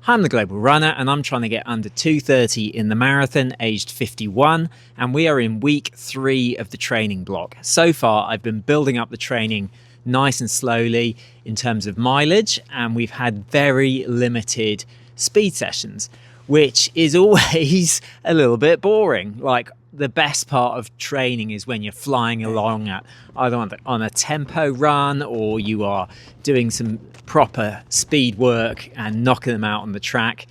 I'm the Global Runner and I'm trying to get under 2:30 in the marathon, aged 51, and we are in week 3 of the training block. So far, I've been building up the training nice and slowly in terms of mileage, and we've had very limited speed sessions, which is always a little bit boring. Like, the best part of training is when you're flying along at either on a tempo run or you are doing some proper speed work and knocking them out on the track.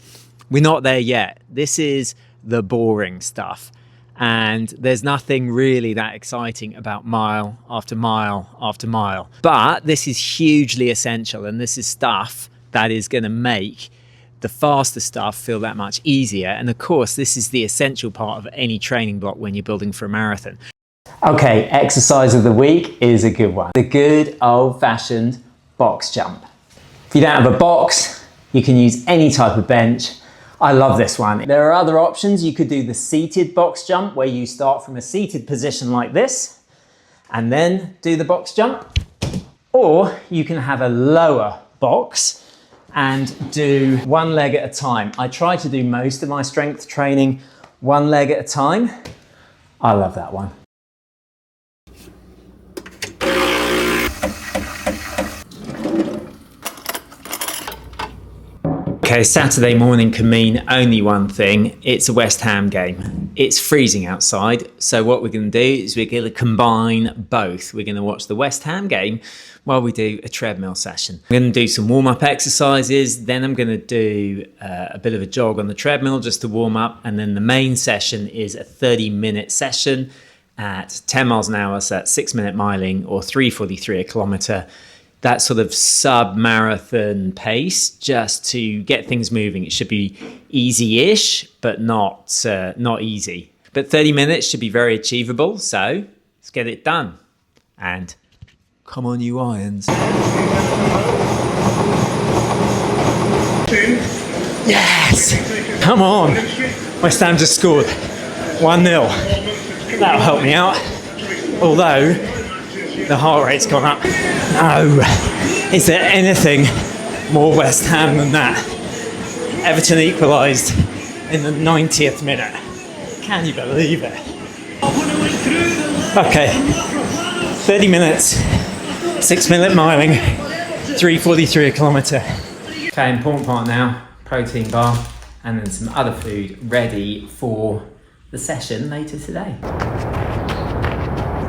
We're not there yet. This is the boring stuff. And there's nothing really that exciting about mile after mile after mile. But this is hugely essential, and this is stuff that is going to make the faster stuff feel that much easier. And of course, this is the essential part of any training block when you're building for a marathon. Okay, exercise of the week is a good one. The good old-fashioned box jump. If you don't have a box, you can use any type of bench. I love this one. There are other options. You could do the seated box jump, where you start from a seated position like this and then do the box jump. Or you can have a lower box and do one leg at a time. I try to do most of my strength training one leg at a time. I love that one. Okay, Saturday morning can mean only one thing. It's a West Ham game. It's freezing outside, so what we're going to do is we're going to combine both. We're going to watch the West Ham game while we do a treadmill session. I'm going to do some warm-up exercises, then I'm going to do a bit of a jog on the treadmill just to warm up, and then the main session is a 30-minute session at 10 miles an hour, so that's 6-minute miling or 3:43 a kilometre. That sort of sub-marathon pace, just to get things moving. It should be easy-ish, but not easy. But 30 minutes should be very achievable, so let's get it done. And come on, you irons. Yes! Come on! West Ham just scored 1-0. That'll help me out. Although, the heart rate's gone up. No! Is there anything more West Ham than that? Everton equalised in the 90th minute. Can you believe it? Okay, 30 minutes, 6-minute miling, 3:43 a kilometre. Okay, important part now, protein bar, and then some other food ready for the session later today.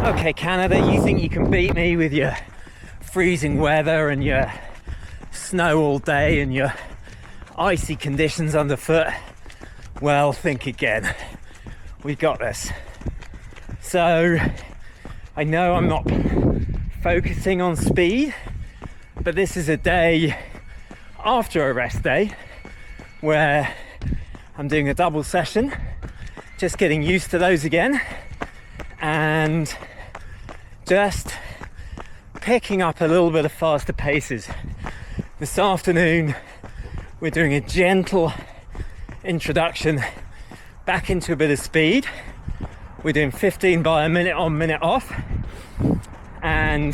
Okay, Canada, you think you can beat me with your freezing weather and your snow all day and your icy conditions underfoot? Well, think again. We got this. So, I know I'm not focusing on speed, but this is a day after a rest day where I'm doing a double session, just getting used to those again, and just picking up a little bit of faster paces. This afternoon we're doing a gentle introduction back into a bit of speed. We're doing 15 by a minute on, minute off, and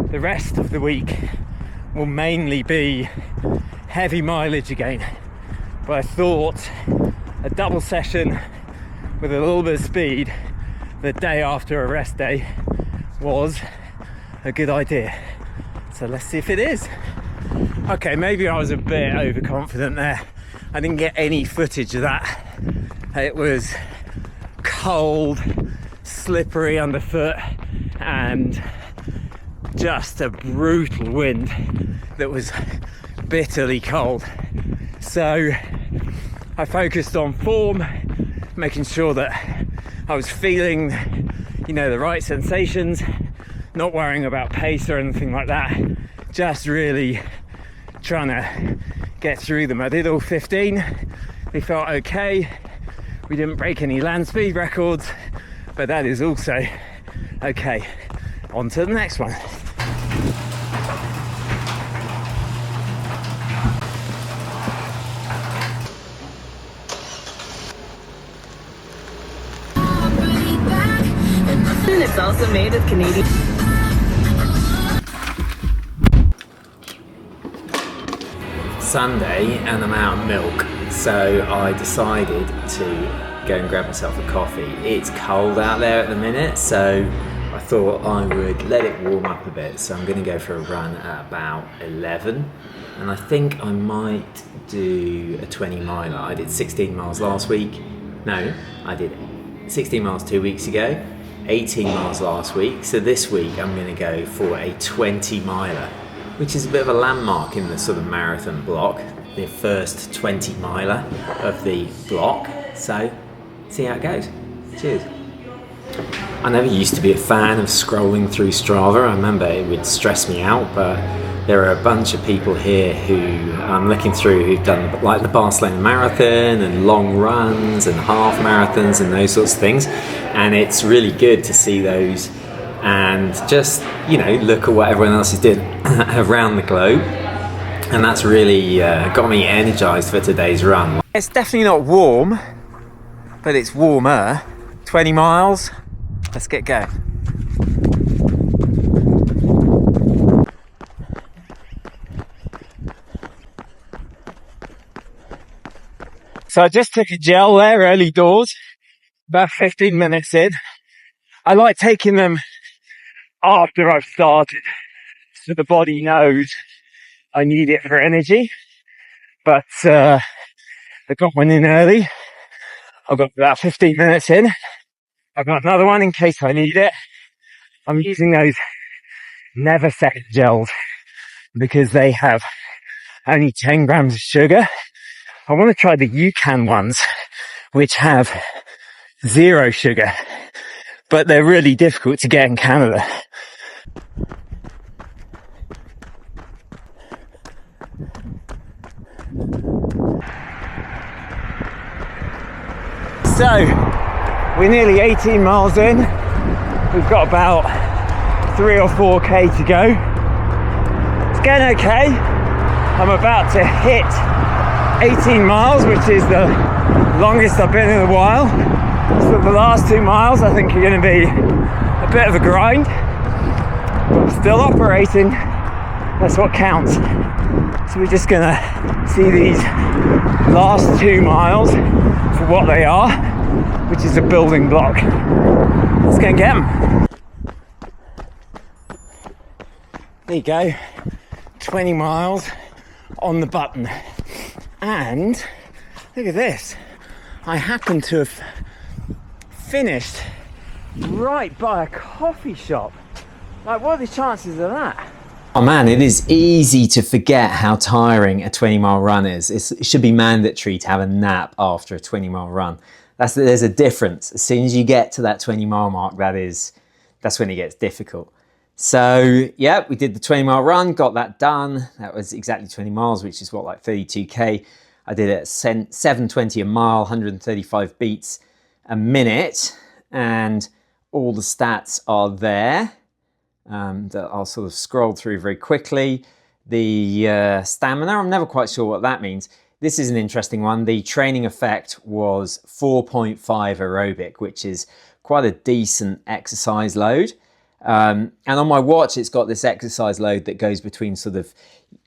the rest of the week will mainly be heavy mileage again. But I thought a double session with a little bit of speed the day after a rest day was a good idea. So let's see if it is. Okay, maybe I was a bit overconfident there. I didn't get any footage of that. It was cold, slippery underfoot, and just a brutal wind that was bitterly cold. So I focused on form, making sure that I was feeling, the right sensations, not worrying about pace or anything like that, just really trying to get through them. I did all 15, they felt okay. We didn't break any land speed records, but that is also okay. On to the next one. It's also made with Canadian. Sunday and I'm out of milk, so I decided to go and grab myself a coffee. It's cold out there at the minute, so I thought I would let it warm up a bit. So I'm going to go for a run at about 11, and I think I might do a 20 miler. I did 16 miles last week. No, I did 16 miles 2 weeks ago, 18 miles last week. So this week I'm going to go for a 20 miler, which is a bit of a landmark in the sort of marathon block, the first 20 miler of the block. So see how it goes. Cheers. I never used to be a fan of scrolling through Strava. I remember it would stress me out, but there are a bunch of people here who I'm looking through who've done like the Barcelona Marathon and long runs and half marathons and those sorts of things, and it's really good to see those and just, you know, look at what everyone else is doing around the globe, and that's really got me energized for today's run. It's definitely not warm, but it's warmer. 20 miles, let's get going. So I just took a gel there early doors, about 15 minutes in. I like taking them after I've started, so the body knows I need it for energy. But I got one in early. I've got about 15 minutes in. I've got another one in case I need it. I'm using those Never Second gels because they have only 10 grams of sugar. I want to try the UCAN ones, which have 0 sugar, but they're really difficult to get in Canada. So, we're nearly 18 miles in. We've got about 3 or 4k to go. It's going okay. I'm about to hit 18 miles, which is the longest I've been in a while. So the last 2 miles I think are going to be a bit of a grind, but I'm still operating. That's what counts. So we're just going to see these last 2 miles for what they are, which is a building block. Let's go and get them. There you go, 20 miles on the button. And look at this, I happen to have finished right by a coffee shop. Like, what are the chances of that? Oh man, it is easy to forget how tiring a 20-mile run is. It should be mandatory to have a nap after a 20-mile run. There's a difference. As soon as you get to that 20-mile mark, that's when it gets difficult. So yeah, we did the 20-mile run, got that done. That was exactly 20 miles, which is what, like 32k. I did it at 7:20 a mile, 135 beats a minute, and all the stats are there. That I'll sort of scroll through very quickly. The stamina, I'm never quite sure what that means. This is an interesting one. The training effect was 4.5 aerobic, which is quite a decent exercise load. And on my watch, it's got this exercise load that goes between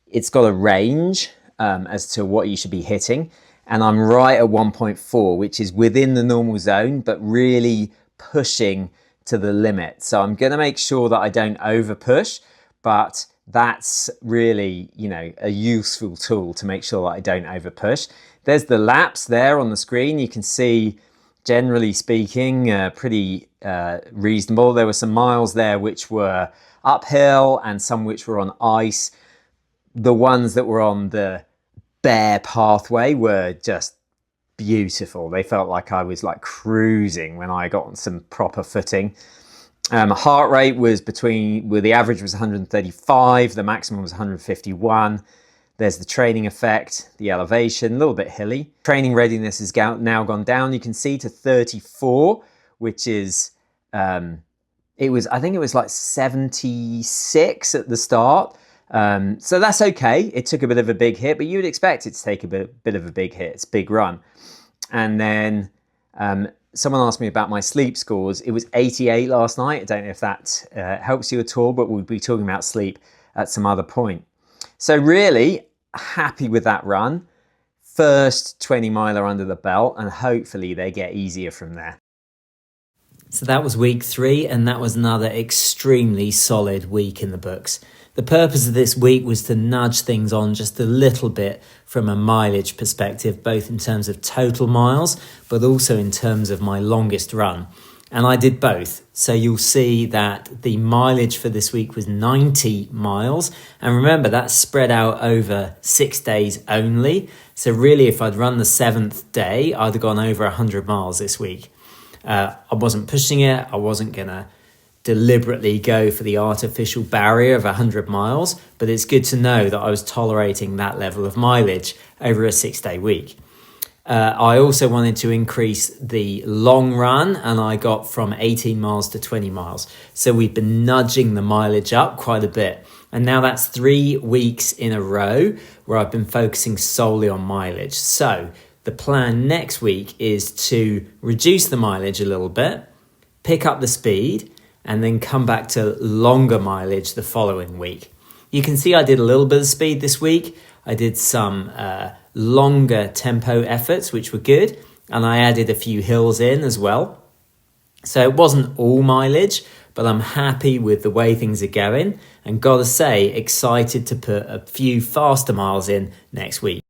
it's got a range as to what you should be hitting. And I'm right at 1.4, which is within the normal zone, but really pushing to the limit. So I'm going to make sure that I don't over push, but that's really, you know, a useful tool to make sure that I don't over push. There's the laps there on the screen. You can see, generally speaking, pretty reasonable. There were some miles there which were uphill and some which were on ice. The ones that were on the bare pathway were just beautiful. They felt like I was like cruising when I got on some proper footing. Heart rate was the average was 135, the maximum was 151. There's the training effect, the elevation, a little bit hilly. Training readiness has now gone down, you can see, to 34, which is, I think it was like 76 at the start. So that's okay. It took a bit of a big hit, but you would expect it to take a bit of a big hit. It's a big run. And then someone asked me about my sleep scores. It was 88 last night. I don't know if that helps you at all, but we'll be talking about sleep at some other point. So really, happy with that run. First 20 miler under the belt, and hopefully they get easier from there. So that was week 3, and that was another extremely solid week in the books. The purpose of this week was to nudge things on just a little bit from a mileage perspective, both in terms of total miles, but also in terms of my longest run. And I did both. So you'll see that the mileage for this week was 90 miles. And remember, that's spread out over 6 days only. So really, if I'd run the 7th day, I'd have gone over 100 miles this week. I wasn't pushing it. I wasn't going to deliberately go for the artificial barrier of 100 miles, but it's good to know that I was tolerating that level of mileage over a 6-day week. I also wanted to increase the long run, and I got from 18 miles to 20 miles. So we've been nudging the mileage up quite a bit. And now that's 3 weeks in a row where I've been focusing solely on mileage. So the plan next week is to reduce the mileage a little bit, pick up the speed, and then come back to longer mileage the following week. You can see I did a little bit of speed this week. I did some longer tempo efforts, which were good. And I added a few hills in as well. So it wasn't all mileage, but I'm happy with the way things are going. And gotta say, excited to put a few faster miles in next week.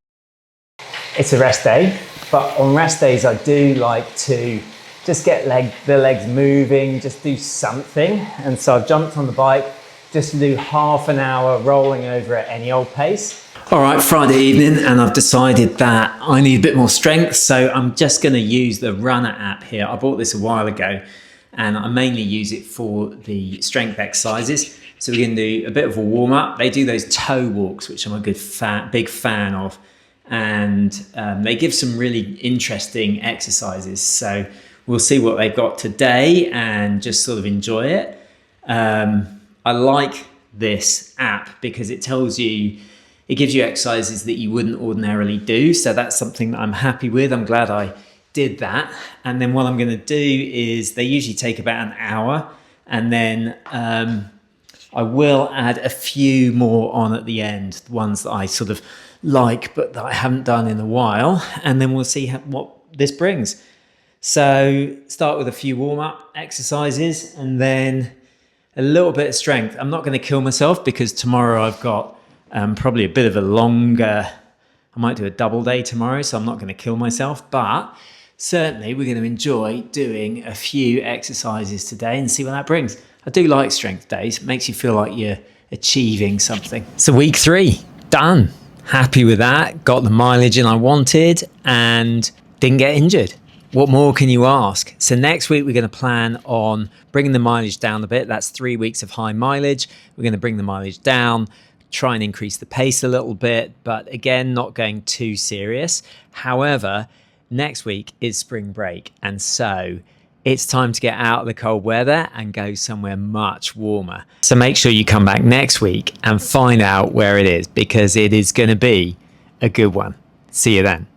It's a rest day, but on rest days I do like to just get the legs moving, just do something. And so I've jumped on the bike just to do half an hour rolling over at any old pace. All right, Friday evening, and I've decided that I need a bit more strength, so I'm just going to use the Runner app here. I bought this a while ago, and I mainly use it for the strength exercises. So we're going to do a bit of a warm up. They do those toe walks, which I'm a big fan of, and they give some really interesting exercises. So we'll see what they've got today and just sort of enjoy it. I like this app because it gives you exercises that you wouldn't ordinarily do. So that's something that I'm happy with. I'm glad I did that. And then what I'm going to do is they usually take about an hour, and then I will add a few more on at the end, ones that I sort of like but that I haven't done in a while, and then we'll see what this brings. So start with a few warm-up exercises and then a little bit of strength. I'm not going to kill myself because tomorrow I've got probably a bit of a longer, I might do a double day tomorrow, so I'm not going to kill myself, but certainly we're going to enjoy doing a few exercises today and see what that brings. I do like strength days. It makes you feel like you're achieving something. So week 3, done. Happy with that. Got the mileage in I wanted and didn't get injured. What more can you ask? So next week, we're going to plan on bringing the mileage down a bit. That's 3 weeks of high mileage. We're going to bring the mileage down, try and increase the pace a little bit, but again, not going too serious. However, next week is spring break. And so it's time to get out of the cold weather and go somewhere much warmer. So make sure you come back next week and find out where it is, because it is going to be a good one. See you then.